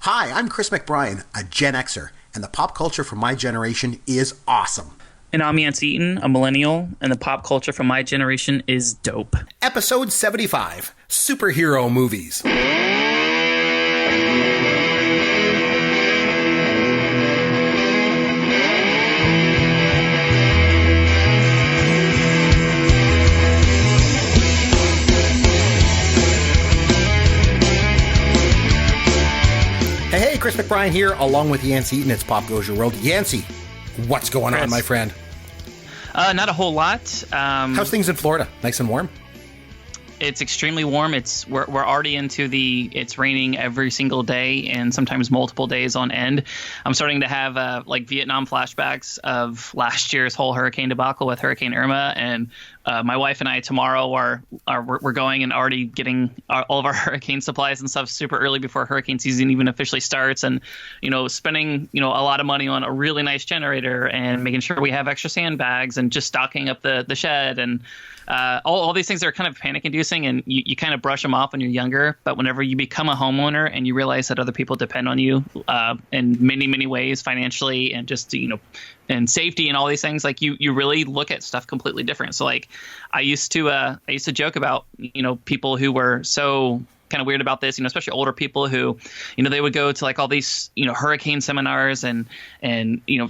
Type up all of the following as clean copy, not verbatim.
Hi, I'm Chris McBrien, a Gen Xer, and the pop culture from my generation is awesome. And I'm Yancy Eaton, a millennial, and the pop culture from my generation is dope. Episode 75, Superhero Movies. Hey, Chris McBrien here, along with Yancy Eaton. It's Pop Goes Your World. Yancy, what's going on, my friend? Not a whole lot. How's things in Florida? Nice and warm? It's extremely warm. We're already into it's raining every single day and sometimes multiple days on end. I'm starting to have like Vietnam flashbacks of last year's whole hurricane debacle with Hurricane Irma, and my wife and I tomorrow we're going and already getting all of our hurricane supplies and stuff super early before hurricane season even officially starts, and spending a lot of money on a really nice generator and making sure we have extra sandbags and just stocking up the shed and all these things are kind of panic inducing, and you kind of brush them off when you're younger. But whenever you become a homeowner and you realize that other people depend on you in many, many ways, financially and just, and safety and all these things, like you really look at stuff completely different. So like I used to joke about, people who were so kind of weird about this, especially older people who, they would go to like all these, hurricane seminars and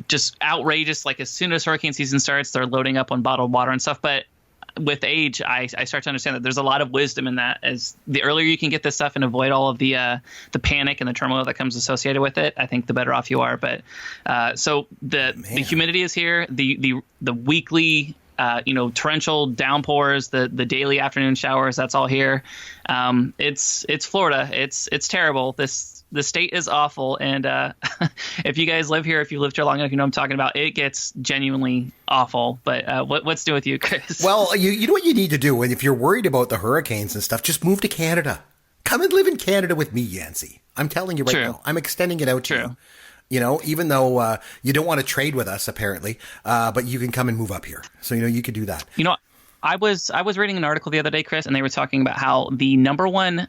just outrageous. Like as soon as hurricane season starts, they're loading up on bottled water and stuff. But with age, I start to understand that there's a lot of wisdom in that. As the earlier you can get this stuff and avoid all of the panic and the turmoil that comes associated with it, I think the better off you are. But so the humidity is here, the weekly torrential downpours, the daily afternoon showers, that's all here. It's Florida. It's terrible. The state is awful, and if you guys live here, if you lived here long enough, you know what I'm talking about. It gets genuinely awful. But what's new with you, Chris? Well, you know what you need to do, and if you're worried about the hurricanes and stuff, just move to Canada. Come and live in Canada with me, Yancy. I'm telling you right now. I'm extending it out to you. Even though you don't want to trade with us, apparently, but you can come and move up here. So, you could do that. I was reading an article the other day, Chris, and they were talking about how the number one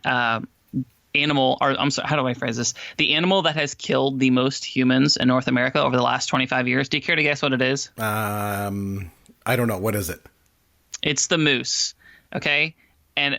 animal, or I'm sorry, how do I phrase this? The animal that has killed the most humans in North America over the last 25 years. Do you care to guess what it is? I don't know. What is it? It's the moose. Okay. And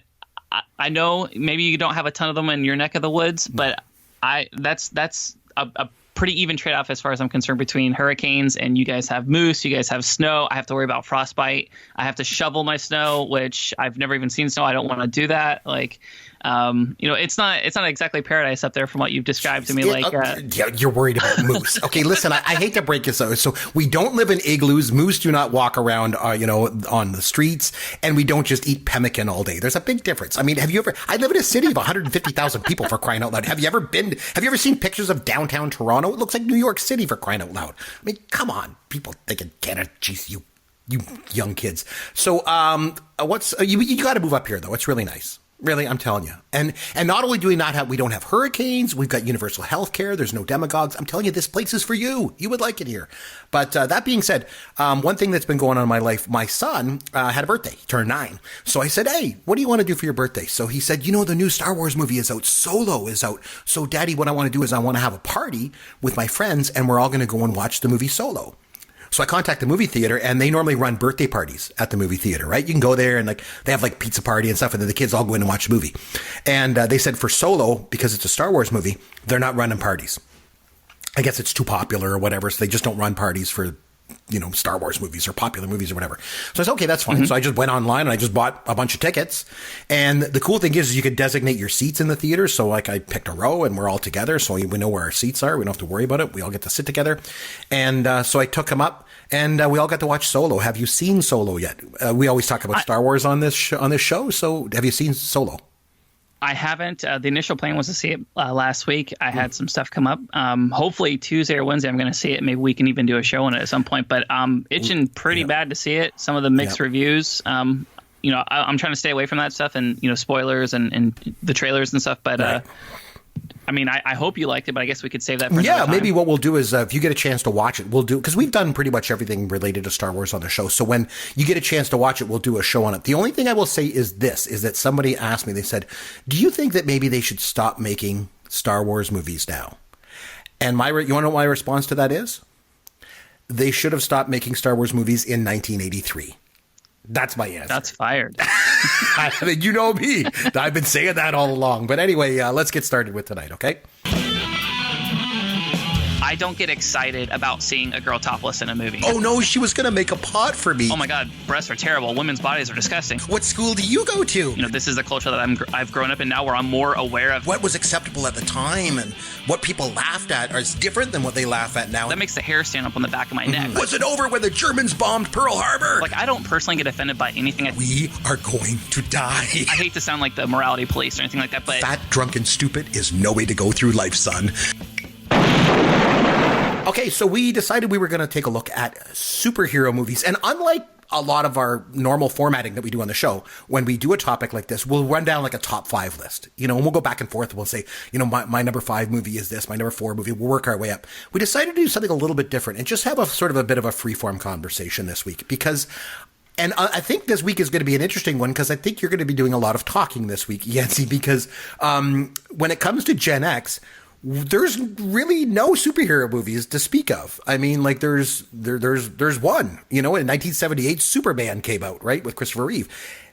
I know maybe you don't have a ton of them in your neck of the woods, but that's a pretty even trade-off as far as I'm concerned between hurricanes and you guys have moose, you guys have snow. I have to worry about frostbite. I have to shovel my snow, which I've never even seen snow. I don't want to do that. Like, it's not exactly paradise up there from what you've described to me. Yeah, you're worried about moose. Okay, listen, I hate to break this out. So we don't live in igloos. Moose do not walk around, on the streets, and we don't just eat pemmican all day. There's a big difference. I mean, I live in a city of 150,000 people, for crying out loud. Have you ever seen pictures of downtown Toronto? It looks like New York City, for crying out loud. I mean, come on, people thinking Canada, geez, you young kids. So, you got to move up here though. It's really nice. Really, I'm telling you. And not only do we don't have hurricanes, we've got universal health care. There's no demagogues. I'm telling you, this place is for you. You would like it here. But that being said, one thing that's been going on in my life, my son had a birthday. He turned 9. So I said, hey, what do you want to do for your birthday? So he said, the new Star Wars movie is out. Solo is out. So Daddy, what I want to do is I want to have a party with my friends, and we're all going to go and watch the movie Solo. So I contact the movie theater, and they normally run birthday parties at the movie theater, right? You can go there and they have pizza party and stuff, and then the kids all go in and watch the movie. And they said for Solo, because it's a Star Wars movie, they're not running parties. I guess it's too popular or whatever, so they just don't run parties for Star Wars movies or popular movies or whatever. So I said, okay, that's fine. Mm-hmm. So I just went online and I just bought a bunch of tickets. And the cool thing is you could designate your seats in the theater. So I picked a row and we're all together. So we know where our seats are. We don't have to worry about it. We all get to sit together. And so I took them up and we all got to watch Solo. Have you seen Solo yet? We always talk about Star Wars on this show. So have you seen Solo? I haven't. The initial plan was to see it last week. I had some stuff come up. Hopefully Tuesday or Wednesday I'm going to see it. Maybe we can even do a show on it at some point. But itching pretty bad to see it. Some of the mixed reviews. I'm trying to stay away from that stuff and spoilers and the trailers and stuff. But right. I mean, I hope you liked it, but I guess we could save that for another time. Maybe what we'll do is if you get a chance to watch it, we'll do, because we've done pretty much everything related to Star Wars on the show. So when you get a chance to watch it, we'll do a show on it. The only thing I will say is this, is that somebody asked me, they said, do you think that maybe they should stop making Star Wars movies now. And you want to know what my response to that is? They should have stopped making Star Wars movies in 1983. That's my answer. That's fired. You know me. I've been saying that all along. But anyway, let's get started with tonight, okay? I don't get excited about seeing a girl topless in a movie. Oh, no, she was going to make a pot for me. Oh, my God. Breasts are terrible. Women's bodies are disgusting. What school do you go to? You know, this is the culture that I've grown up in now where I'm more aware of. What was acceptable at the time and what people laughed at is different than what they laugh at now. That makes the hair stand up on the back of my neck. Was it over when the Germans bombed Pearl Harbor? Like, I don't personally get offended by anything. We are going to die. I hate to sound like the morality police or anything like that, but... Fat, drunk, and stupid is no way to go through life, son. Okay, so we decided we were going to take a look at superhero movies. And unlike a lot of our normal formatting that we do on the show, when we do a topic like this, we'll run down like a top 5 list, and we'll go back and forth. We'll say, my number 5 movie is this, my number 4 movie. We'll work our way up. We decided to do something a little bit different and just have a sort of a bit of a freeform conversation this week because... And I think this week is going to be an interesting one because I think you're going to be doing a lot of talking this week, Yancy, because when it comes to Gen X, there's really no superhero movies to speak of. I mean, like there's one, in 1978, Superman came out, right, with Christopher Reeve.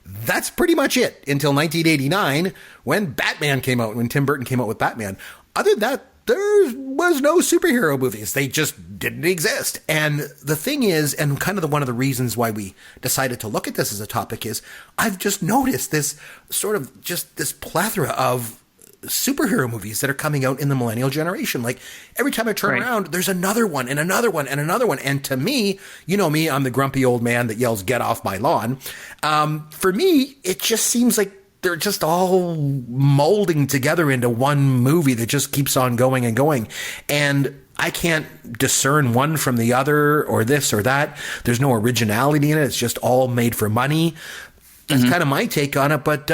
That's pretty much it until 1989 when Batman came out, when Tim Burton came out with Batman. Other than that, there was no superhero movies. They just didn't exist. And the thing is, and kind of one of the reasons why we decided to look at this as a topic is I've just noticed this sort of just this plethora of superhero movies that are coming out in the millennial generation. Like every time I turn around, there's another one and another one and another one. And to me, you know me, I'm the grumpy old man that yells, "Get off my lawn." For me, it just seems like they're just all molding together into one movie that just keeps on going and going. And I can't discern one from the other or this or that. There's no originality in it. It's just all made for money. That's kind of my take on it. But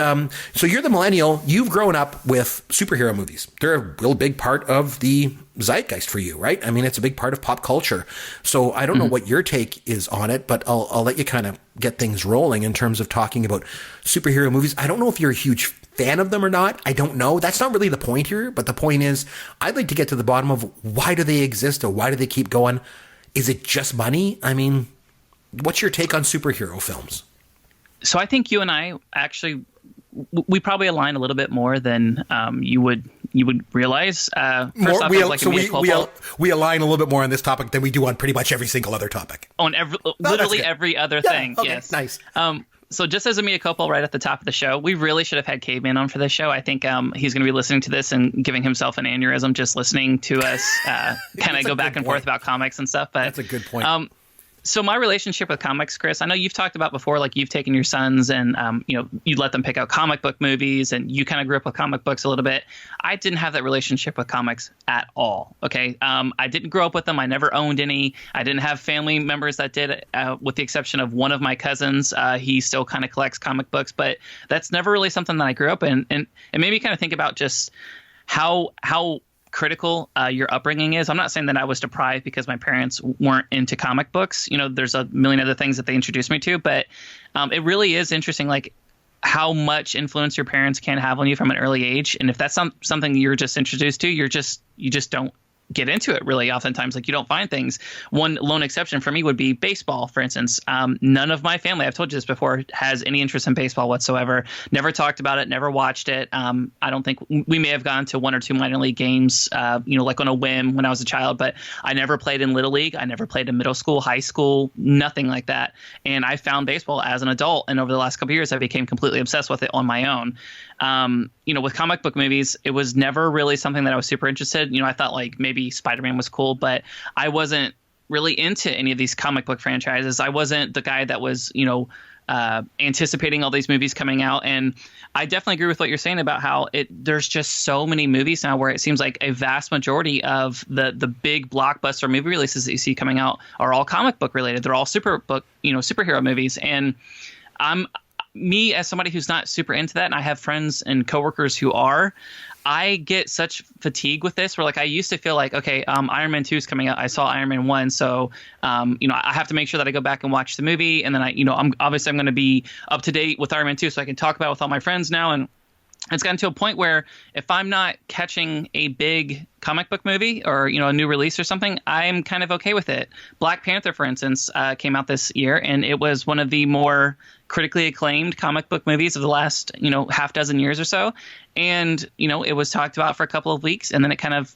so you're the millennial. You've grown up with superhero movies. They're a real big part of the zeitgeist for you, right? I mean, it's a big part of pop culture. So I don't know what your take is on it, but I'll let you kind of get things rolling in terms of talking about superhero movies. I don't know if you're a huge fan of them or not. I don't know. That's not really the point here. But the point is, I'd like to get to the bottom of why do they exist or why do they keep going? Is it just money? I mean, what's your take on superhero films? So I think you and I actually, we probably align a little bit more than you would realize. We align a little bit more on this topic than we do on pretty much every single other topic. On literally every other thing. Okay, yes. Nice. So just as a mea culpa right at the top of the show, we really should have had Caveman on for this show. I think he's going to be listening to this and giving himself an aneurysm just listening to us kind of go back and forth about comics and stuff. But that's a good point. So my relationship with comics, Chris, I know you've talked about before, like you've taken your sons and, you let them pick out comic book movies and you kind of grew up with comic books a little bit. I didn't have that relationship with comics at all. Okay. I didn't grow up with them. I never owned any. I didn't have family members that did, with the exception of one of my cousins. He still kind of collects comic books, but that's never really something that I grew up in. And it made me kind of think about just how critical your upbringing is. I'm not saying that I was deprived because my parents weren't into comic books. There's a million other things that they introduced me to, but it really is interesting, like how much influence your parents can have on you from an early age. And if that's something you're just introduced to, you just don't get into it really oftentimes. Like you don't find things. One lone exception for me would be baseball, for instance. None of my family, I've told you this before, has any interest in baseball whatsoever. Never talked about it, never watched it. I don't think we may have gone to one or two minor league games, like on a whim when I was a child, but I never played in Little League. I never played in middle school, high school, nothing like that. And I found baseball as an adult. And over the last couple of years, I became completely obsessed with it on my own. With comic book movies, it was never really something that I was super interested. I thought like maybe Spider-Man was cool, but I wasn't really into any of these comic book franchises. I wasn't the guy that was, anticipating all these movies coming out. And I definitely agree with what you're saying about how there's just so many movies now where it seems like a vast majority of the big blockbuster movie releases that you see coming out are all comic book related. They're all superhero movies. And me as somebody who's not super into that, and I have friends and coworkers who are, I get such fatigue with this where like I used to feel like, okay, Iron Man 2 is coming out. I saw Iron Man 1. So, I have to make sure that I go back and watch the movie. And then I'm going to be up to date with Iron Man 2 so I can talk about it with all my friends now. And it's gotten to a point where if I'm not catching a big comic book movie or, a new release or something, I'm kind of okay with it. Black Panther, for instance, came out this year, and it was one of the more critically acclaimed comic book movies of the last, half dozen years or so. And, it was talked about for a couple of weeks, and then it kind of,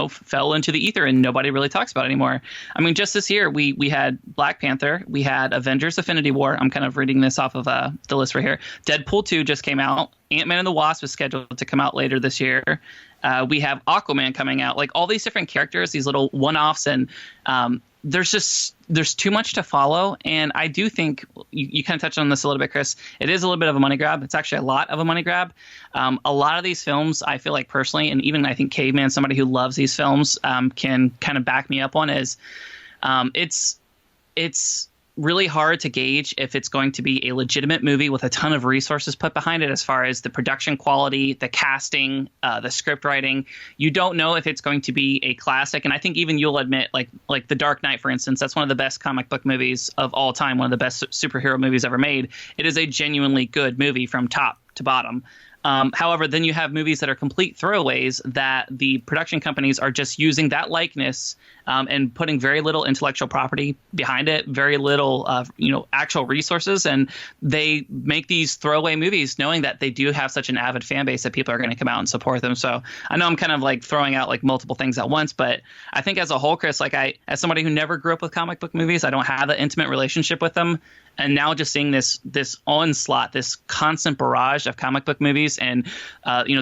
fell into the ether, and nobody really talks about it anymore. I mean, just this year, we had Black Panther, we had Avengers Infinity War. I'm kind of reading this off of the list right here. Deadpool 2 just came out. Ant-Man and the Wasp is scheduled to come out later this year. We have Aquaman coming out, like all these different characters, these little one-offs, and there's too much to follow. And I do think you kind of touched on this a little bit, Chris. It is a little bit of a money grab. It's actually a lot of a money grab. A lot of these films, I feel like personally, and even I think Caveman, somebody who loves these films, can kind of back me up on is it's really hard to gauge if it's going to be a legitimate movie with a ton of resources put behind it as far as the production quality, the casting, the script writing. You don't know if it's going to be a classic. And I think even you'll admit, like The Dark Knight, for instance, that's one of the best comic book movies of all time, one of the best superhero movies ever made. It is a genuinely good movie from top to bottom. However, then you have movies that are complete throwaways that the production companies are just using that likeness and putting very little intellectual property behind it, very little, actual resources. And they make these throwaway movies knowing that they do have such an avid fan base that people are going to come out and support them. So I know I'm kind of like throwing out like multiple things at once, but I think as a whole, Chris, like as somebody who never grew up with comic book movies, I don't have an intimate relationship with them. And now just seeing this onslaught, this constant barrage of comic book movies and,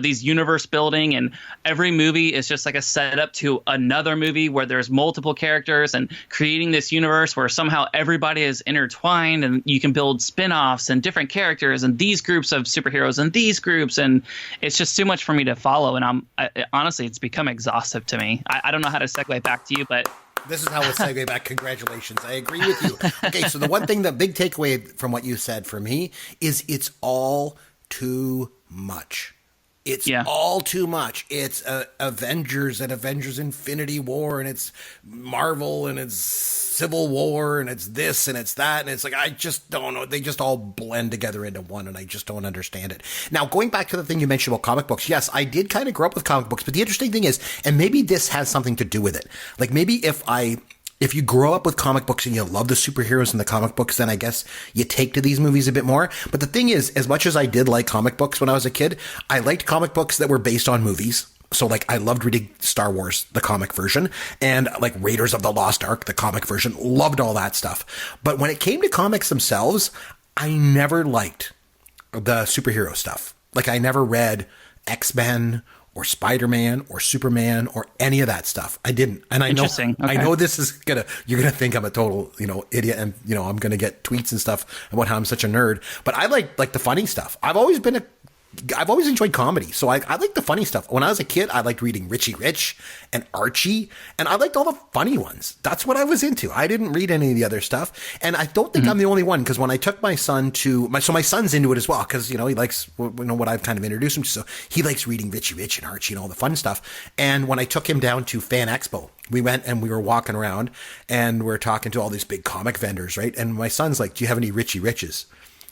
these universe building, and every movie is just like a setup to another movie where there's multiple characters and creating this universe where somehow everybody is intertwined and you can build spin-offs and different characters and these groups of superheroes and these groups. And it's just too much for me to follow. And honestly, it's become exhaustive to me. I don't know how to segue back to you, but this is how we'll segue back. Congratulations. I agree with you. Okay, so the one thing, the big takeaway from what you said for me is it's all too much. It's all too much. It's Avengers and Avengers Infinity War, and it's Marvel, and it's Civil War, and it's this, and it's that, and it's like, I just don't know. They just all blend together into one, and I just don't understand it. Now, going back to the thing you mentioned about comic books, yes, I did kind of grow up with comic books, but the interesting thing is, and maybe this has something to do with it, like maybe if you grow up with comic books and you love the superheroes in the comic books, then I guess you take to these movies a bit more. But the thing is, as much as I did like comic books when I was a kid, I liked comic books that were based on movies. So like I loved reading Star Wars, the comic version, and like Raiders of the Lost Ark, the comic version, loved all that stuff. But when it came to comics themselves, I never liked the superhero stuff. Like I never read X-Men or Spider-Man or Superman or any of that stuff. I didn't. And I know, Okay. I know this is you're going to think I'm a total, idiot, and, I'm going to get tweets and stuff about how I'm such a nerd, but I like the funny stuff. I've always enjoyed comedy. So I like the funny stuff. When I was a kid, I liked reading Richie Rich and Archie, and I liked all the funny ones. That's what I was into. I didn't read any of the other stuff. And I don't think I'm the only one, because when I took my son my son's into it as well, because, he likes, what I've kind of introduced him to. So he likes reading Richie Rich and Archie and all the fun stuff. And when I took him down to Fan Expo, we went and we were walking around and we're talking to all these big comic vendors, right? And my son's like, do you have any Richie Riches?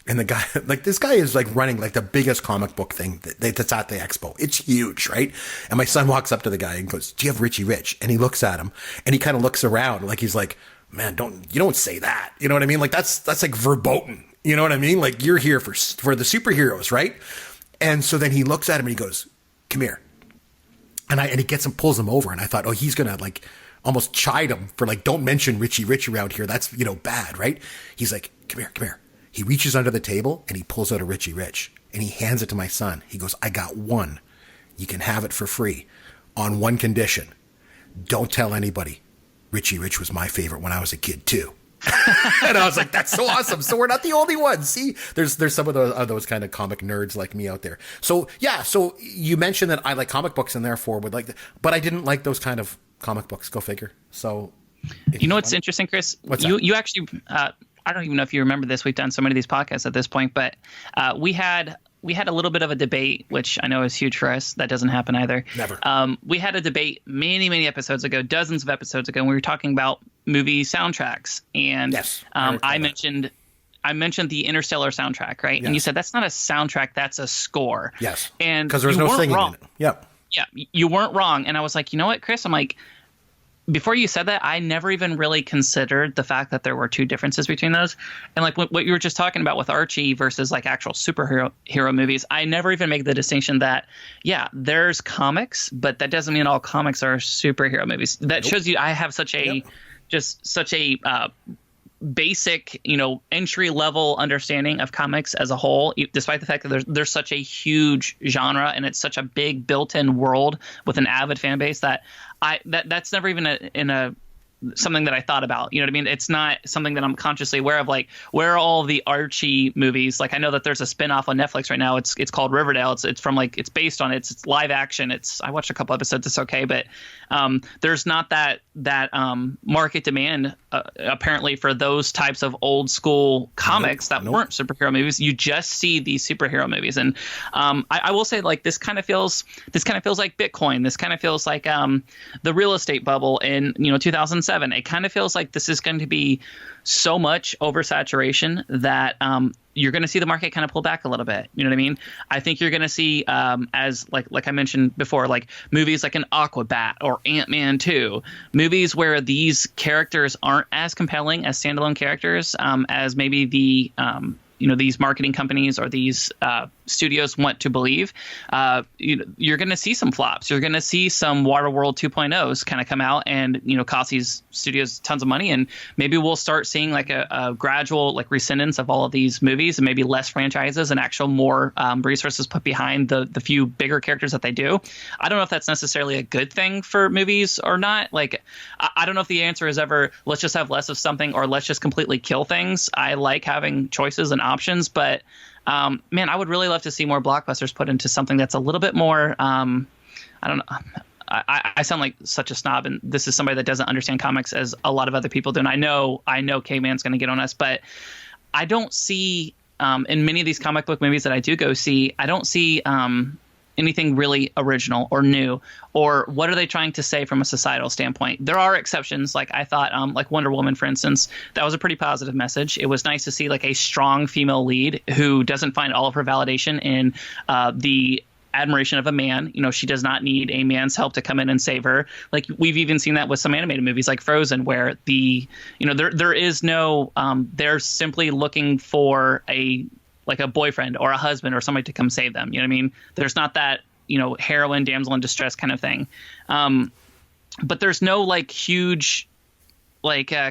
And the guy, this guy is running the biggest comic book thing that's at the expo. It's huge, right? And my son walks up to the guy and goes, do you have Richie Rich? And he looks at him and he kind of looks around he's like, man, you don't say that. You know what I mean? That's like verboten. You know what I mean? Like, you're here for the superheroes, right? And so then he looks at him and he goes, come here. And he gets him, pulls him over. And I thought, oh, he's going to almost chide him for don't mention Richie Rich around here. That's, bad, right? He's like, come here. He reaches under the table and he pulls out a Richie Rich and he hands it to my son. He goes, I got one. You can have it for free on one condition. Don't tell anybody. Richie Rich was my favorite when I was a kid too. And I was like, that's so awesome. So we're not the only ones. See, there's some of those kind of comic nerds like me out there. So yeah. So you mentioned that I like comic books and therefore would like but I didn't like those kind of comic books. Go figure. So what's interesting, Chris? You actually, I don't even know if you remember this. We've done so many of these podcasts at this point, but we had a little bit of a debate, which I know is huge for us. That doesn't happen either. Never. We had a debate many, many episodes ago, dozens of episodes ago, and we were talking about movie soundtracks. And yes, I mentioned I mentioned the Interstellar soundtrack, right? Yes. And you said that's not a soundtrack, that's a score. Yes. And because there's no singing in it. Yep. Yeah, you weren't wrong. And I was like, you know what, Chris? I'm like, before you said that, I never even really considered the fact that there were two differences between those. And like what you were just talking about with Archie versus like actual hero movies, I never even make the distinction that, yeah, there's comics, but that doesn't mean all comics are superhero movies. That shows you I have such a basic, entry level understanding of comics as a whole, despite the fact that there's such a huge genre and it's such a big built-in world with an avid fan base that that's never even something that I thought about. You know what I mean? It's not something that I'm consciously aware of. Like, where are all the Archie movies? Like, I know that there's a spinoff on Netflix right now. It's called Riverdale. It's from it's based on it's live action. I watched a couple episodes. It's okay, but there's not that market demand apparently for those types of old school comics that weren't superhero movies. You just see these superhero movies, and I will say, like, this kind of feels like Bitcoin. This kind of feels like the real estate bubble in 2007. It kind of feels like this is going to be so much oversaturation that you're going to see the market kind of pull back a little bit. You know what I mean? I think you're going to see, as like I mentioned before, like movies like an Aquabat or Ant-Man 2, movies where these characters aren't as compelling as standalone characters as maybe the these marketing companies or these studios want to believe. You're going to see some flops. You're going to see some Waterworld 2.0s kind of come out and cost these studios tons of money, and maybe we'll start seeing like a gradual like rescindance of all of these movies and maybe less franchises and actual more resources put behind the few bigger characters that they do. I don't know if that's necessarily a good thing for movies or not. Like, I don't know if the answer is ever let's just have less of something or let's just completely kill things. I like having choices and options, but man, I would really love to see more blockbusters put into something that's a little bit more I don't know. I sound like such a snob, and this is somebody that doesn't understand comics as a lot of other people do. And I know K-Man's going to get on us, but I don't see in many of these comic book movies that I do go see, I don't see anything really original or new, or what are they trying to say from a societal standpoint? There are exceptions. Like I thought, like Wonder Woman, for instance, that was a pretty positive message. It was nice to see like a strong female lead who doesn't find all of her validation in the admiration of a man. She does not need a man's help to come in and save her. Like, we've even seen that with some animated movies like Frozen, where there is no they're simply looking for a boyfriend or a husband or somebody to come save them. You know what I mean? There's not that, heroine, damsel in distress kind of thing. But there's no like huge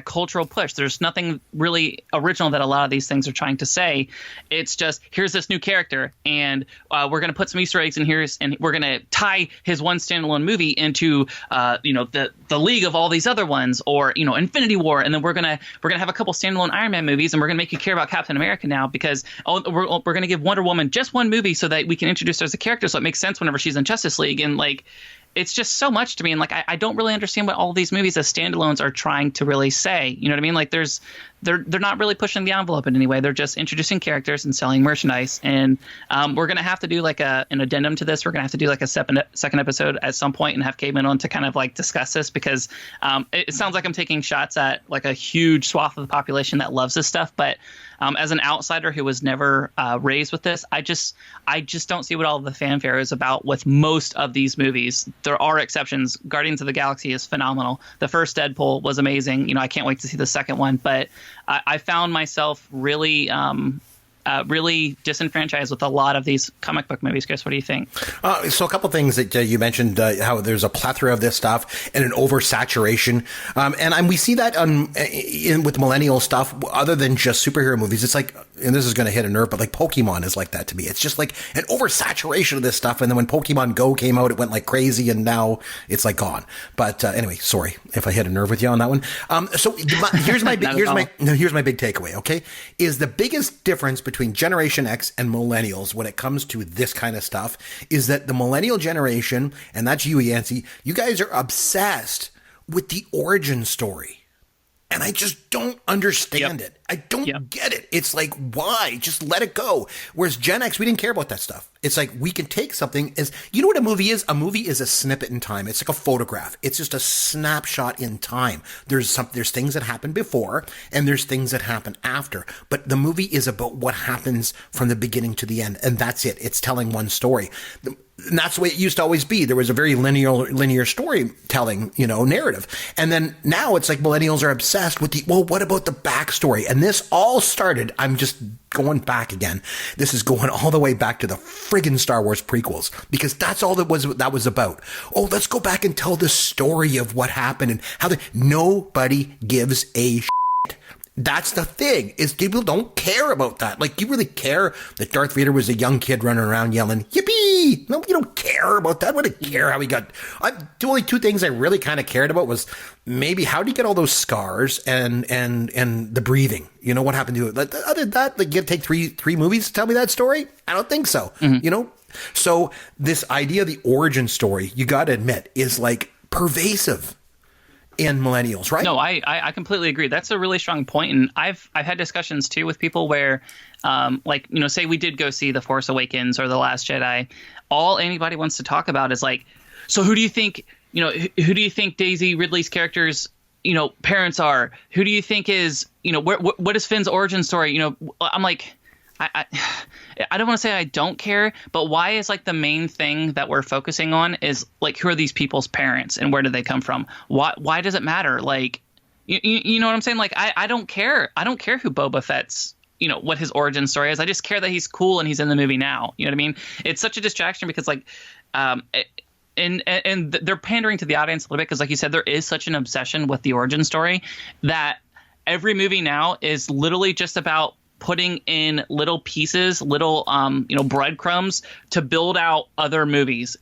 cultural push. There's nothing really original that a lot of these things are trying to say. It's just, here's this new character, and we're going to put some Easter eggs in here, and we're going to tie his one standalone movie into the league of all these other ones, or Infinity War, and then we're gonna have a couple standalone Iron Man movies, and we're gonna make you care about Captain America now because we're gonna give Wonder Woman just one movie so that we can introduce her as a character, so it makes sense whenever she's in Justice League. And like, it's just so much to me. And like, I don't really understand what all these movies as standalones are trying to really say. You know what I mean? Like, they're not really pushing the envelope in any way. They're just introducing characters and selling merchandise. And we're going to have to do like an addendum to this. We're going to have to do like a second episode at some point and have Caveman on to kind of like discuss this, because it sounds like I'm taking shots at like a huge swath of the population that loves this stuff. But as an outsider who was never raised with this, I just don't see what all the fanfare is about with most of these movies. There are exceptions. Guardians of the Galaxy is phenomenal. The first Deadpool was amazing. I can't wait to see the second one. But I found myself really disenfranchised with a lot of these comic book movies. Chris, what do you think? So a couple things that you mentioned, how there's a plethora of this stuff and an oversaturation. And we see that with millennial stuff, other than just superhero movies. It's like, and this is going to hit a nerve, but like Pokemon is like that to me. It's just like an oversaturation of this stuff. And then when Pokemon Go came out, it went like crazy, and now it's like gone. But anyway, sorry if I hit a nerve with you on that one. So here's my big takeaway. Okay, is the biggest difference between Generation X and millennials when it comes to this kind of stuff is that the millennial generation, and that's you, Yancy, you guys are obsessed with the origin story. And I just don't understand it. I don't get it. It's like, why? Just let it go. Whereas Gen X, we didn't care about that stuff. It's like, we can take something as, you know what a movie is? A movie is a snippet in time. It's like a photograph. It's just a snapshot in time. There's things that happen before and there's things that happen after. But the movie is about what happens from the beginning to the end. And that's it. It's telling one story. And that's the way it used to always be. There was a very linear storytelling, narrative. And then now it's like millennials are obsessed with what about the backstory? And this all started, I'm just going back again. This is going all the way back to the friggin' Star Wars prequels, because that's all that was about. Oh, let's go back and tell the story of what happened and how nobody gives a shit. That's the thing, is people don't care about that. Like, you really care that Darth Vader was a young kid running around yelling, yippee? No, you don't care about that. I wouldn't care how he got... The only two things I really kind of cared about was maybe how did he get all those scars and the breathing? What happened to it? Other than that, like, you take three movies to tell me that story? I don't think so. Mm-hmm. So this idea of the origin story, you got to admit, is like pervasive in millennials, right? No, I completely agree. That's a really strong point. And I've had discussions too with people where, say we did go see The Force Awakens or The Last Jedi. All anybody wants to talk about is like, so who do you think, who do you think Daisy Ridley's character's, parents are? Who do you think is, what is Finn's origin story? I'm like, I don't want to say I don't care, but why is like the main thing that we're focusing on is like, who are these people's parents and where did they come from? Why does it matter? Like, you know what I'm saying? Like, I don't care. I don't care who Boba Fett's, what his origin story is. I just care that he's cool and he's in the movie now. You know what I mean? It's such a distraction because like, and they're pandering to the audience a little bit because like you said, there is such an obsession with the origin story that every movie now is literally just about putting in little pieces, little breadcrumbs to build out other movies.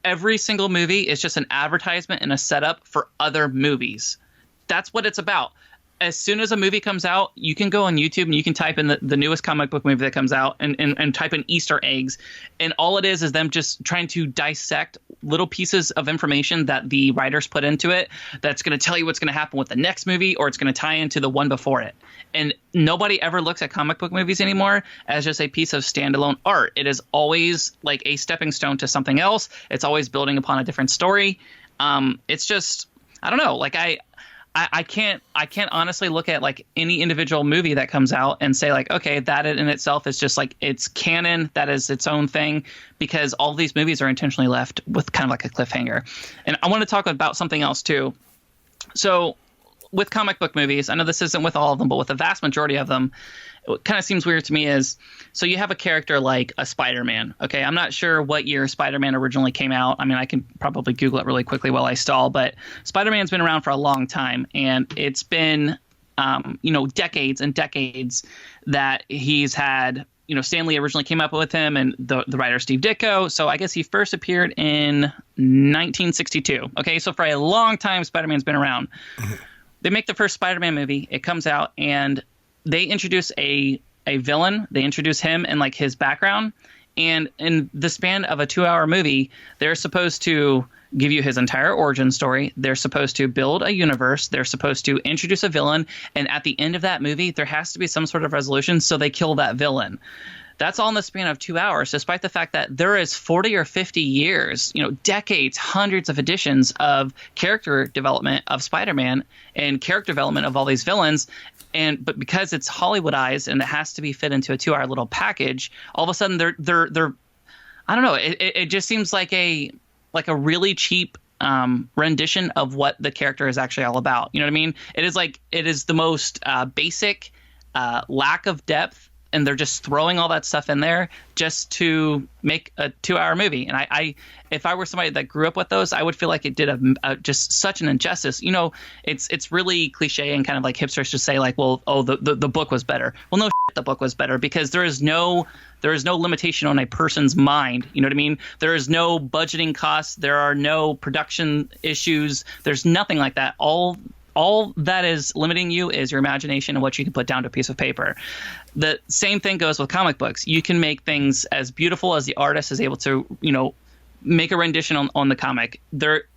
Every single movie is just an advertisement and a setup for other movies. That's what it's about. As soon as a movie comes out, you can go on YouTube and you can type in the newest comic book movie that comes out and type in Easter eggs. And all it is them just trying to dissect little pieces of information that the writers put into it that's going to tell you what's going to happen with the next movie, or it's going to tie into the one before it. And nobody ever looks at comic book movies anymore as just a piece of standalone art. It is always like a stepping stone to something else. It's always building upon a different story. It's just, I don't know, like I can't honestly look at like any individual movie that comes out and say like, okay, that in itself is just like, it's canon. That is its own thing, because all these movies are intentionally left with kind of like a cliffhanger. And I want to talk about something else too. So with comic book movies, I know this isn't with all of them, but with the vast majority of them, what kind of seems weird to me is, so you have a character like a Spider-Man. Okay, I'm not sure what year Spider-Man originally came out. I mean, I can probably Google it really quickly while I stall, but Spider-Man's been around for a long time, and it's been, decades and decades that he's had. Stan Lee originally came up with him, and the writer Steve Ditko. So I guess he first appeared in 1962. Okay, so for a long time, Spider-Man's been around. They make the first Spider-Man movie. It comes out, and they introduce a villain. They introduce him and like his background. And in the span of a 2-hour movie, they're supposed to give you his entire origin story. They're supposed to build a universe. They're supposed to introduce a villain. And at the end of that movie, there has to be some sort of resolution. So they kill that villain. That's all in the span of 2 hours, despite the fact that there is 40 or 50 years, decades, hundreds of editions of character development of Spider-Man and character development of all these villains. But because it's Hollywoodized and it has to be fit into a 2-hour little package, all of a sudden they're I don't know. It just seems like a really cheap rendition of what the character is actually all about. You know what I mean? It is the most basic lack of depth. And they're just throwing all that stuff in there just to make a 2-hour movie. And I if I were somebody that grew up with those, I would feel like it did just such an injustice. It's really cliche and kind of like hipsters just say like, well, the book was better. Well, no, the book was better, because there is no limitation on a person's mind. You know what I mean? There is no budgeting costs. There are no production issues. There's nothing like that. All that is limiting you is your imagination and what you can put down to a piece of paper. The same thing goes with comic books. You can make things as beautiful as the artist is able to, make a rendition on the comic.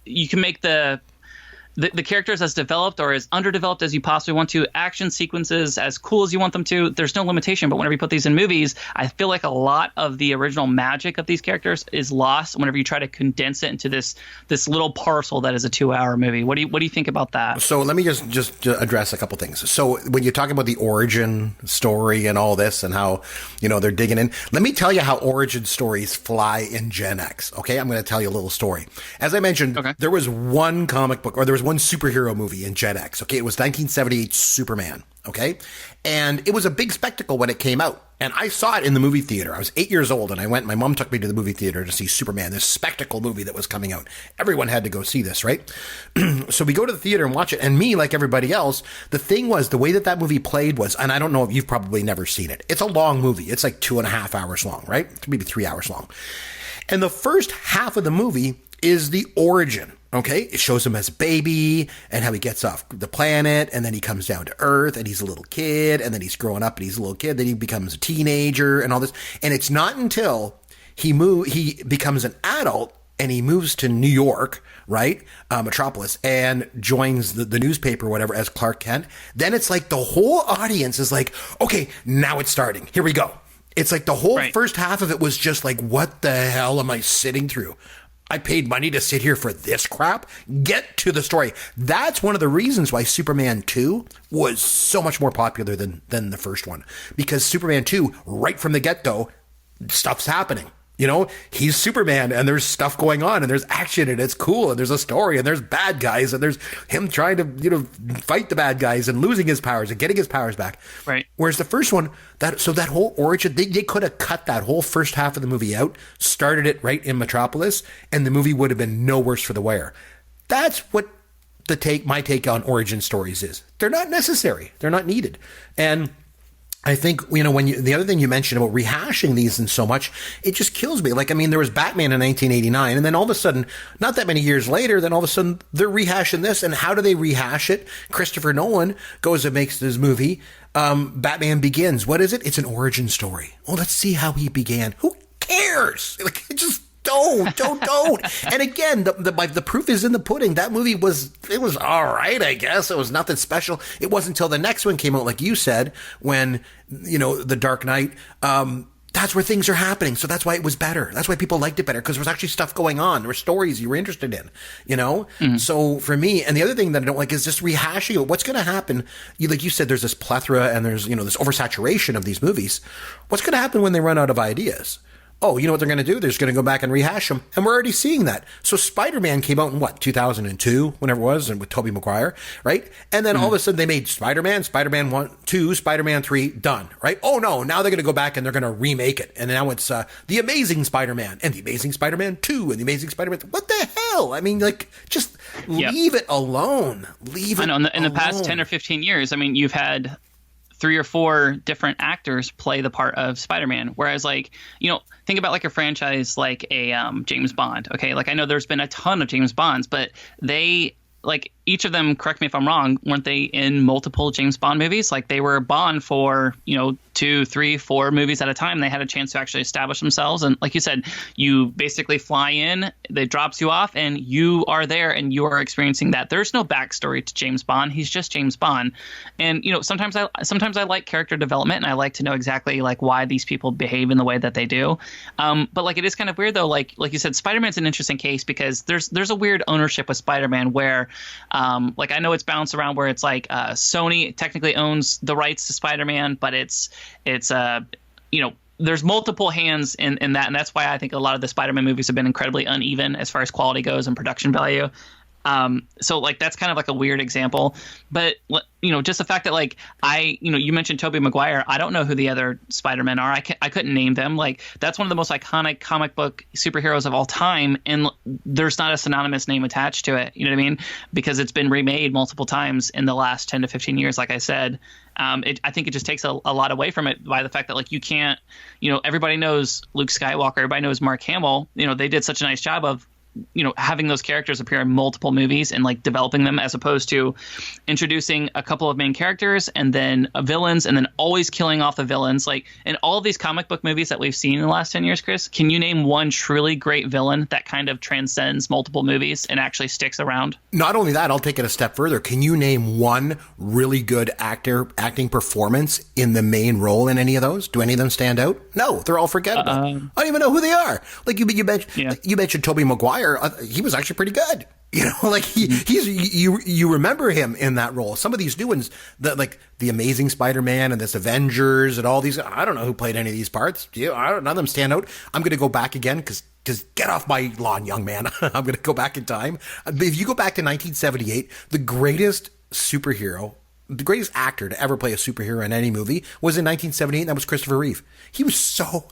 You can make the the characters as developed or as underdeveloped as you possibly want to, action sequences as cool as you want them to. There's no limitation. But whenever you put these in movies, I feel like a lot of the original magic of these characters is lost whenever you try to condense it into this little parcel that is a 2-hour movie. What do you think about that? So let me just address a couple things. So when you're talking about the origin story and all this and how, they're digging in, let me tell you how origin stories fly in Gen X. Okay. I'm going to tell you a little story. As I mentioned, There was one comic book, or there was one superhero movie in Gen X. Okay. It was 1978 Superman. Okay. And it was a big spectacle when it came out. And I saw it in the movie theater. I was 8 years old and my mom took me to the movie theater to see Superman, this spectacle movie that was coming out. Everyone had to go see this, right? So we go to the theater and watch it. And me, like everybody else, the thing was the way that movie played was, and I don't know if you've probably never seen it. It's a long movie. It's like 2.5 hours long, right? Maybe 3 hours long. And the first half of the movie is the origin. Okay, it shows him as a baby and how he gets off the planet, and then he comes down to Earth and he's a little kid, and then he's growing up and he's a little kid, then he becomes a teenager and all this. And it's not until he becomes an adult and he moves to New York, right, Metropolis, and joins the newspaper or whatever as Clark Kent. Then it's like the whole audience is like, okay, now it's starting. Here we go. It's like the whole first half of it was just like, what the hell am I sitting through? I paid money to sit here for this crap. Get to the story. That's one of the reasons why Superman 2 was so much more popular than the first one. Because Superman 2, right from the get-go, stuff's happening. He's Superman and there's stuff going on and there's action and it's cool and there's a story and there's bad guys and there's him trying to, fight the bad guys and losing his powers and getting his powers back. Right. Whereas the first one, that whole origin, they could have cut that whole first half of the movie out, started it right in Metropolis, and the movie would have been no worse for the wear. That's what my take on origin stories is. They're not necessary. They're not needed. And I think, the other thing you mentioned about rehashing these and so much, it just kills me. There was Batman in 1989, and then all of a sudden, not that many years later, then all of a sudden they're rehashing this. And how do they rehash it? Christopher Nolan goes and makes this movie, Batman Begins. What is it? It's an origin story. Well, let's see how he began. Who cares? Don't. And again, the proof is in the pudding. That movie was all right, I guess. It was nothing special. It wasn't until the next one came out, like you said, when, The Dark Knight, that's where things are happening. So that's why it was better. That's why people liked it better, because there was actually stuff going on. There were stories you were interested in, Mm-hmm. So for me, and the other thing that I don't like is just rehashing it. What's going to happen? Like you said, there's this plethora and there's, this oversaturation of these movies. What's going to happen when they run out of ideas? Oh, you know what they're going to do? They're just going to go back and rehash them. And we're already seeing that. So Spider-Man came out in 2002, whenever it was, and with Tobey Maguire, right? And then all of a sudden they made Spider-Man 1, 2, Spider-Man 3, done, right? Oh no, now they're going to go back and they're going to remake it. And now it's The Amazing Spider-Man and The Amazing Spider-Man 2 and The Amazing Spider-Man. What the hell? Just leave it alone. Leave it alone. In the past 10 or 15 years, you've had 3 or 4 different actors play the part of Spider-Man. Whereas think about a franchise like a James Bond. Okay. I know there's been a ton of James Bonds, but they each of them, correct me if I'm wrong, weren't they in multiple James Bond movies? They were Bond for, 2, 3, 4 movies at a time. They had a chance to actually establish themselves. And like you said, you basically fly in, it drops you off, and you are there and you are experiencing that. There's no backstory to James Bond. He's just James Bond. And, sometimes I like character development and I like to know exactly why these people behave in the way that they do. But it is kind of weird though. Like you said, Spider-Man's an interesting case because there's a weird ownership with Spider-Man where, I know it's bounced around where it's Sony technically owns the rights to Spider-Man, but it's there's multiple hands in that, and that's why I think a lot of the Spider-Man movies have been incredibly uneven as far as quality goes and production value. So that's kind of a weird example, but just the fact that you mentioned Tobey Maguire. I don't know who the other Spider-Men are. I couldn't name them. That's one of the most iconic comic book superheroes of all time. And there's not a synonymous name attached to it. You know what I mean? Because it's been remade multiple times in the last 10 to 15 years. Like I said, I think it just takes a lot away from it by the fact that you can't, everybody knows Luke Skywalker. Everybody knows Mark Hamill. They did such a nice job of having those characters appear in multiple movies and like developing them, as opposed to introducing a couple of main characters and then villains and then always killing off the villains. Like in all of these comic book movies that we've seen in the last 10 years, Chris, can you name one truly great villain that kind of transcends multiple movies and actually sticks around? Not only that, I'll take it a step further. Can you name one really good acting performance in the main role in any of those? Do any of them stand out? No, they're all forgettable. I don't even know who they are. Like you mentioned Tobey Maguire. He was actually pretty good. Like you remember him in that role. Some of these new ones, like the Amazing Spider-Man and this Avengers and all these, I don't know who played any of these parts. None of them stand out. I'm going to go back again because get off my lawn, young man. I'm going to go back in time. If you go back to 1978, the greatest actor to ever play a superhero in any movie was in 1978, and that was Christopher Reeve. He was so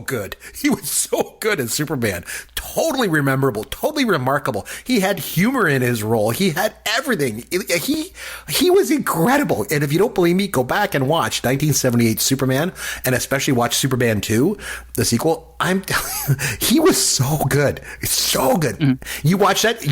good. He was so good as Superman. Totally rememberable, totally remarkable. He had humor in his role. He had everything. He was incredible. And if you don't believe me, go back and watch 1978 Superman, and especially watch Superman 2, the sequel. I'm telling you, he was so good. It's so good. Mm-hmm. You watch that,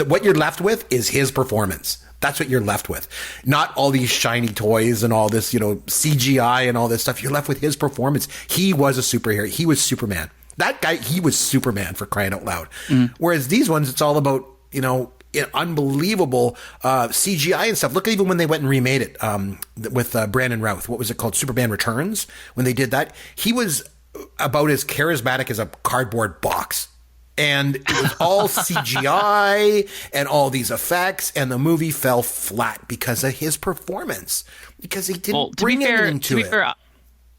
what you're left with is his performance. That's what you're left with. Not all these shiny toys and all this, CGI and all this stuff. You're left with his performance. He was a superhero. He was Superman. That guy, he was Superman, for crying out loud. Mm. Whereas these ones, it's all about, unbelievable CGI and stuff. Look, even when they went and remade it with Brandon Routh. What was it called? Superman Returns. When they did that, he was about as charismatic as a cardboard box. And it was all CGI and all these effects, and the movie fell flat because of his performance, because he didn't bring anything to it. To be fair,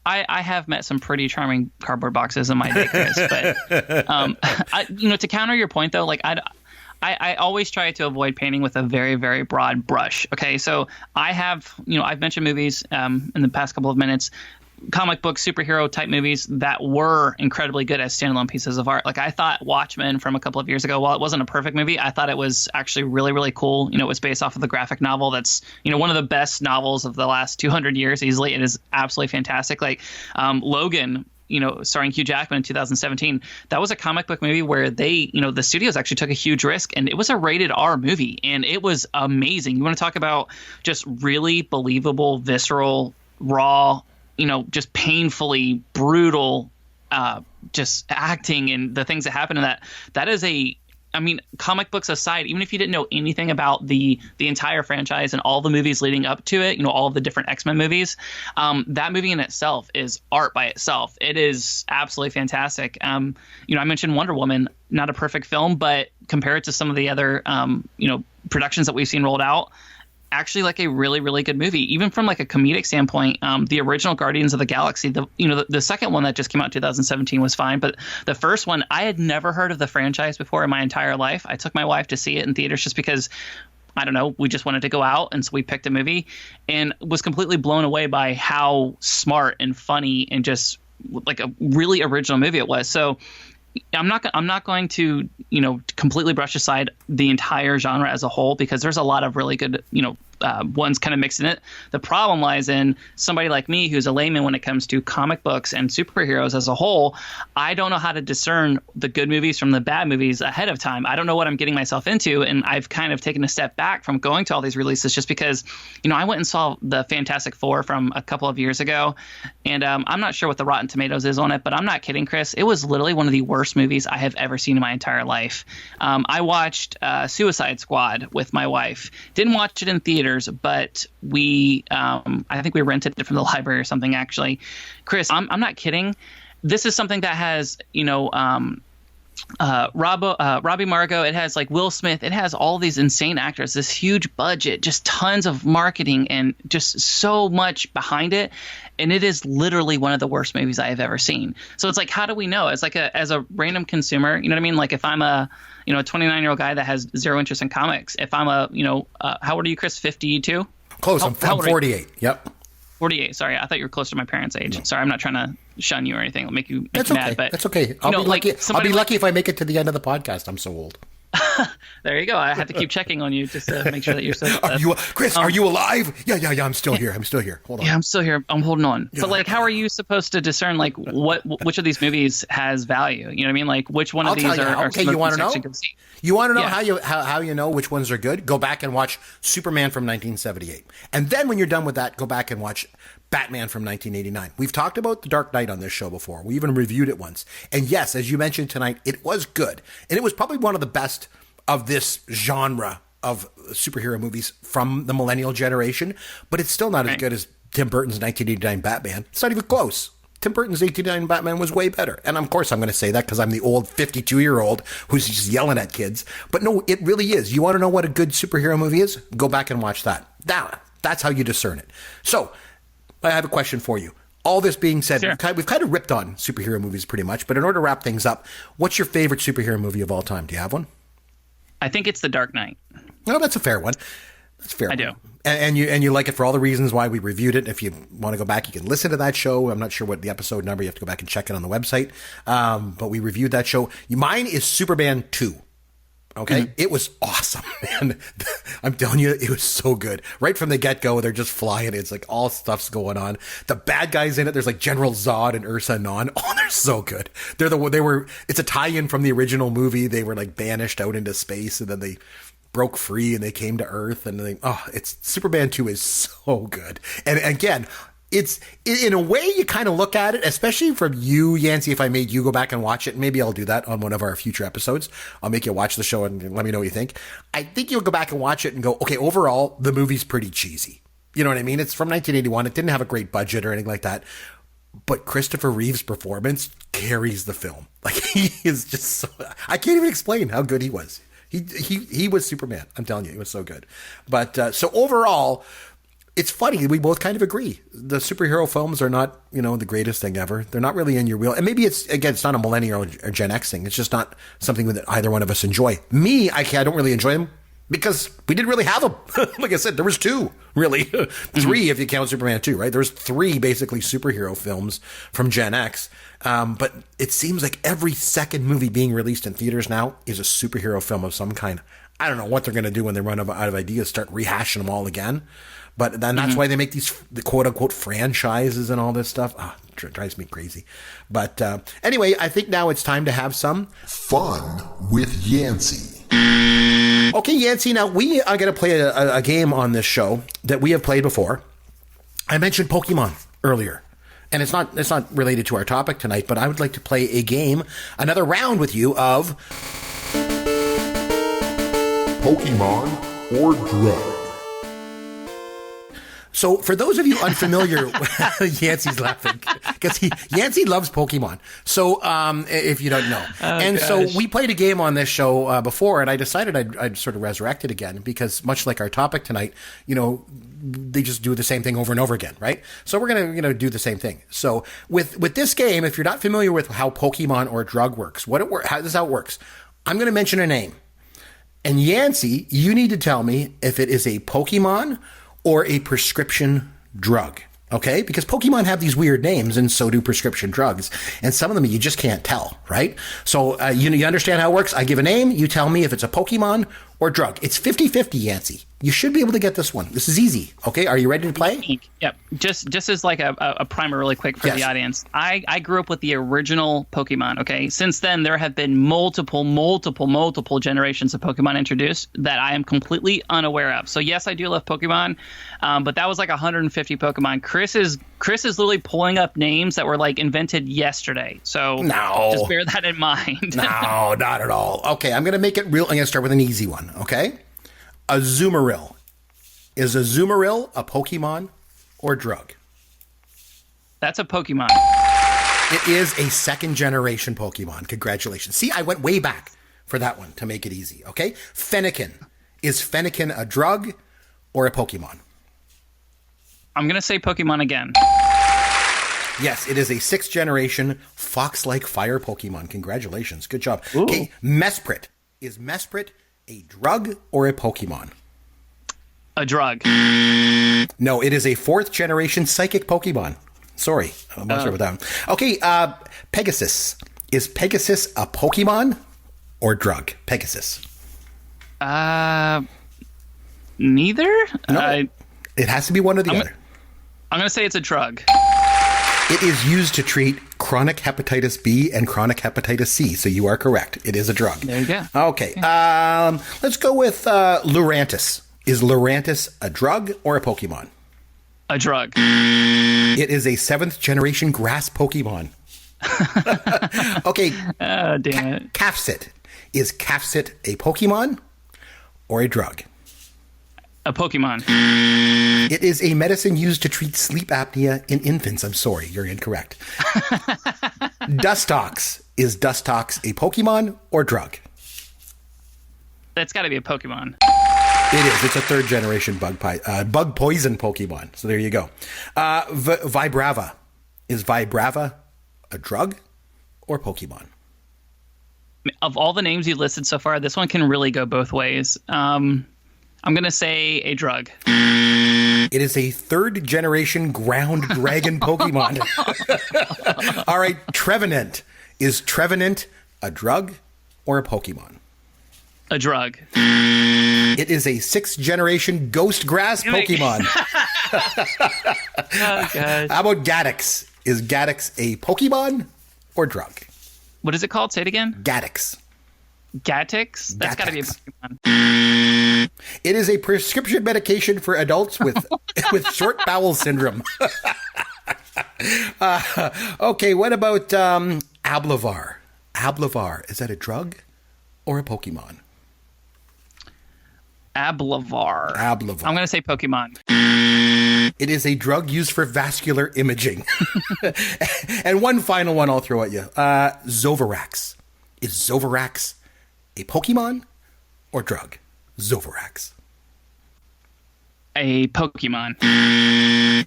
I have met some pretty charming cardboard boxes in my day, Chris. But to counter your point, though, like I always try to avoid painting with a very, very broad brush. Okay, so I have, I've mentioned movies in the past couple of minutes. Comic book superhero type movies that were incredibly good as standalone pieces of art. Like I thought Watchmen from a couple of years ago, while it wasn't a perfect movie, I thought it was actually really, really cool. It was based off of the graphic novel that's, one of the best novels of the last 200 years easily. It is absolutely fantastic. Like Logan, starring Hugh Jackman in 2017, that was a comic book movie where they, the studios actually took a huge risk, and it was a rated R movie, and it was amazing. You want to talk about just really believable, visceral, raw, just painfully brutal, just acting and the things that happen in that is comic books aside, even if you didn't know anything about the entire franchise and all the movies leading up to it, all of the different X-Men movies, that movie in itself is art by itself. It is absolutely fantastic. I mentioned Wonder Woman, not a perfect film, but compared to some of the other, productions that we've seen rolled out, actually like a really, really good movie. Even from like a comedic standpoint, the original Guardians of the Galaxy, the second one that just came out in 2017 was fine, but the first one, I had never heard of the franchise before in my entire life. I took my wife to see it in theaters just because, I don't know, we just wanted to go out, and so we picked a movie and was completely blown away by how smart and funny and just like a really original movie it was. So I'm not going to, completely brush aside the entire genre as a whole, because there's a lot of really good, ones kind of mixed in it. The problem lies in somebody like me, who's a layman when it comes to comic books and superheroes as a whole. I don't know how to discern the good movies from the bad movies ahead of time. I don't know what I'm getting myself into. And I've kind of taken a step back from going to all these releases just because, I went and saw the Fantastic Four from a couple of years ago. And I'm not sure what the Rotten Tomatoes is on it, but I'm not kidding, Chris. It was literally one of the worst movies I have ever seen in my entire life. I watched Suicide Squad with my wife. Didn't watch it in theaters, but we I think we rented it from the library or something, actually. Chris, I'm not kidding. This is something that has Robbie Margot. It has like Will Smith. It has all these insane actors, this huge budget, just tons of marketing and just so much behind it. And it is literally one of the worst movies I have ever seen. So it's like, how do we know? It's like as a random consumer, you know what I mean? Like if I'm a 29-year-old guy that has zero interest in comics, if I'm how old are you, Chris? 52? Close. I'm 48. Yep. 48. Sorry, I thought you were close to my parents' age. No. Sorry, I'm not trying to shun you or anything. Make you That's okay. mad. But that's okay. I'll be lucky if I make it to the end of the podcast. I'm so old. There you go. I have to keep checking on you just to make sure that you're safe. Chris, are you alive? Yeah. I'm still here. Hold on. Yeah, I'm still here. I'm holding on. Yeah. But like, how are you supposed to discern like which of these movies has value? You know what I mean? Like, which one of these are okay? You want to know? You want to know Yeah. how you know which ones are good? Go back and watch Superman from 1978, and then when you're done with that, go back and watch Batman from 1989. We've talked about The Dark Knight on this show before. We even reviewed it once, and yes, as you mentioned tonight, it was good, and it was probably one of the best of this genre of superhero movies from the millennial generation, but it's still not as good as Tim Burton's 1989 Batman. It's not even close. Tim Burton's 1989 Batman was way better. And of course I'm going to say that because I'm the old 52-year-old who's just yelling at kids. But no, it really is. You want to know what a good superhero movie is? Go back and watch that. That's how you discern it. So I have a question for you. All this being said, sure. we've kind of ripped on superhero movies pretty much. But in order to wrap things up, what's your favorite superhero movie of all time? Do you have one? I think it's The Dark Knight. No, that's a fair one. That's a fair. I do. And you like it for all the reasons why we reviewed it. If you want to go back, you can listen to that show. I'm not sure what the episode number. You have to go back and check it on the website. But we reviewed that show. Mine is Superman 2. Okay? Mm-hmm. It was awesome, man. I'm telling you, it was so good. Right from the get-go, they're just flying. It's like all stuff's going on. The bad guys in it, there's like General Zod and Ursa Non. Oh, they're so good. It's a tie-in from the original movie. They were like banished out into space, and then they broke free and they came to Earth, and it's Superman 2 is so good. And again, it's in a way you kind of look at it, especially from you, Yancy, if I made you go back and watch it, maybe I'll do that on one of our future episodes. I'll make you watch the show and let me know what you think. I think you'll go back and watch it and go, okay, overall, the movie's pretty cheesy. You know what I mean? It's from 1981. It didn't have a great budget or anything like that. But Christopher Reeve's performance carries the film. Like, he is just so, I can't even explain how good he was. He was Superman. I'm telling you, he was so good. But so overall, it's funny. We both kind of agree. The superhero films are not, the greatest thing ever. They're not really in your wheel. And maybe it's not a millennial or Gen X thing. It's just not something that either one of us enjoy. Me, I don't really enjoy them because we didn't really have them. Like I said, there was two, really. Three if you count Superman 2, right? There's three basically superhero films from Gen X. But it seems like every second movie being released in theaters now is a superhero film of some kind. I don't know what they're going to do when they run out of ideas, start rehashing them all again. But then that's why they make the quote-unquote franchises and all this stuff. It drives me crazy. But anyway, I think now it's time to have some fun with Yancy. Okay, Yancy, now we are going to play a game on this show that we have played before. I mentioned Pokemon earlier. And it's not related to our topic tonight, but I would like to play a game, another round with you of Pokemon or Drug. So for those of you unfamiliar, Yancy's laughing because Yancy loves Pokemon. So if you don't know, so we played a game on this show before, and I decided I'd sort of resurrect it again because much like our topic tonight, they just do the same thing over and over again, right? So we're gonna do the same thing. So with this game, if you're not familiar with how Pokemon or Drug works, this is how it works. I'm going to mention a name, and Yancy, you need to tell me if it is a Pokemon or a prescription drug, okay? Because Pokemon have these weird names, and so do prescription drugs. And some of them you just can't tell, right? So you understand how it works? I give a name, you tell me if it's a Pokemon or drug. It's 50-50, Yancy. You should be able to get this one. This is easy, okay? Are you ready to play? Yep. Just as like a primer really quick for the audience. I grew up with the original Pokemon, okay? Since then, there have been multiple generations of Pokemon introduced that I am completely unaware of. So yes, I do love Pokemon, but that was like 150 Pokemon. Chris is literally pulling up names that were like invented yesterday. So just bear that in mind. No, not at all. Okay, I'm going to make it real. I'm going to start with an easy one, okay? Azumarill. Is Azumarill a Pokemon or drug? That's a Pokemon. It is a second generation Pokemon. Congratulations. See, I went way back for that one to make it easy, okay? Fennekin. Is Fennekin a drug or a Pokemon? I'm going to say Pokemon again. Yes, it is a sixth generation fox-like fire Pokemon. Congratulations. Good job. Ooh. Okay, Mesprit. Is Mesprit a drug or a Pokemon? A drug. No, it is a fourth generation psychic Pokemon. Sorry, I'm not sure about that one. Okay, Pegasus. Is Pegasus a Pokemon or drug? Pegasus. Neither. No. It has to be one or the other. I'm going to say it's a drug. It is used to treat chronic hepatitis B and chronic hepatitis C. So you are correct. It is a drug. There you go. Okay. Let's go with Lurantis. Is Lurantis a drug or a Pokemon? A drug. It is a 7th generation grass Pokemon. Okay. Damn it. Cafsit. Is Cafsit a Pokemon or a drug? A Pokemon. It is a medicine used to treat sleep apnea in infants. I'm sorry, you're incorrect. Dustox. Is Dustox a Pokemon or drug? That's got to be a Pokemon. It is. It's a 3rd generation bug poison Pokemon. So there you go. Vibrava. Is Vibrava a drug or Pokemon? Of all the names you listed so far, this one can really go both ways. I'm going to say a drug. It is a 3rd generation ground dragon Pokemon. All right, Trevenant. Is Trevenant a drug or a Pokemon? A drug. It is a 6th generation ghost grass Pokemon. Oh, gosh. How about Gaddix? Is Gaddix a Pokemon or drug? What is it called? Say it again. Gaddix. Gatix? That's got to be a Gatix. Pokemon. It is a prescription medication for adults with short bowel syndrome. Okay, what about Ablavar? Ablavar, is that a drug or a Pokemon? Ablavar. I'm going to say Pokemon. It is a drug used for vascular imaging. And one final one I'll throw at you. Zovirax. Is Zovirax a Pokemon or drug? Zovirax. A Pokemon.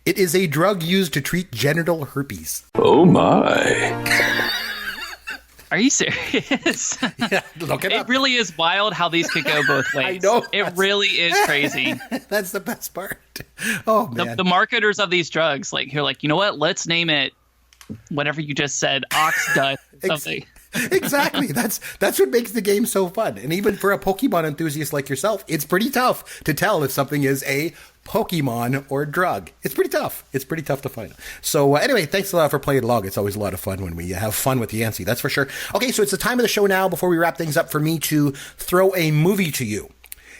It is a drug used to treat genital herpes. Oh my. Are you serious? Yeah, look it up. It really is wild how these could go both ways. I know. It really is crazy. That's the best part. Oh, man. The marketers of these drugs, you're like, you know what? Let's name it whatever you just said, ox dust something. Exactly. That's what makes the game so fun. And even for a Pokemon enthusiast like yourself, it's pretty tough to tell if something is a Pokemon or drug. It's pretty tough. It's pretty tough to find. So anyway, thanks a lot for playing along. It's always a lot of fun when we have fun with Yancy, that's for sure. Okay, so it's the time of the show now before we wrap things up for me to throw a movie to you.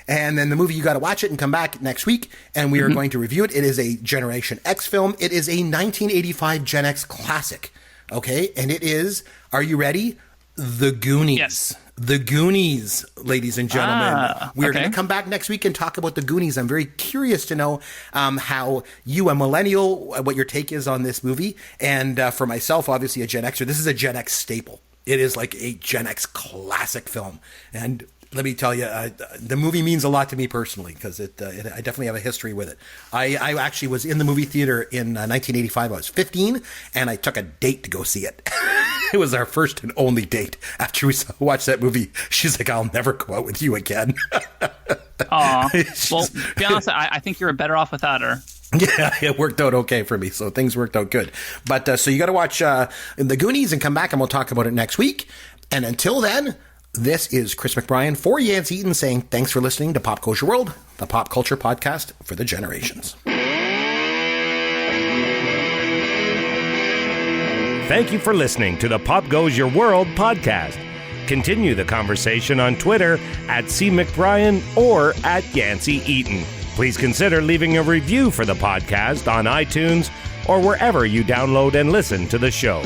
And then the movie, you got to watch it and come back next week, and we are going to review it. It is a Generation X film. It is a 1985 Gen X classic. Okay, and it is, are you ready? The Goonies. Yes. The Goonies, ladies and gentlemen. We're going to come back next week and talk about The Goonies. I'm very curious to know how you, a millennial, what your take is on this movie. And for myself, obviously a Gen Xer, this is a Gen X staple. It is like a Gen X classic film. And let me tell you, the movie means a lot to me personally because I definitely have a history with it. I actually was in the movie theater in 1985. I was 15, and I took a date to go see it. It was our first and only date. After we watched that movie, she's like, I'll never go out with you again. Aw. Well, to be honest, I think you're better off without her. Yeah, it worked out okay for me. So things worked out good. But so you got to watch The Goonies and come back, and we'll talk about it next week. And until then, this is Chris McBrien for Yancy Eaton saying thanks for listening to Pop Goes Your World, the pop culture podcast for the generations. Thank you for listening to the Pop Goes Your World podcast. Continue the conversation on Twitter at @CMcBrien or at Yancy Eaton. Please consider leaving a review for the podcast on iTunes or wherever you download and listen to the show.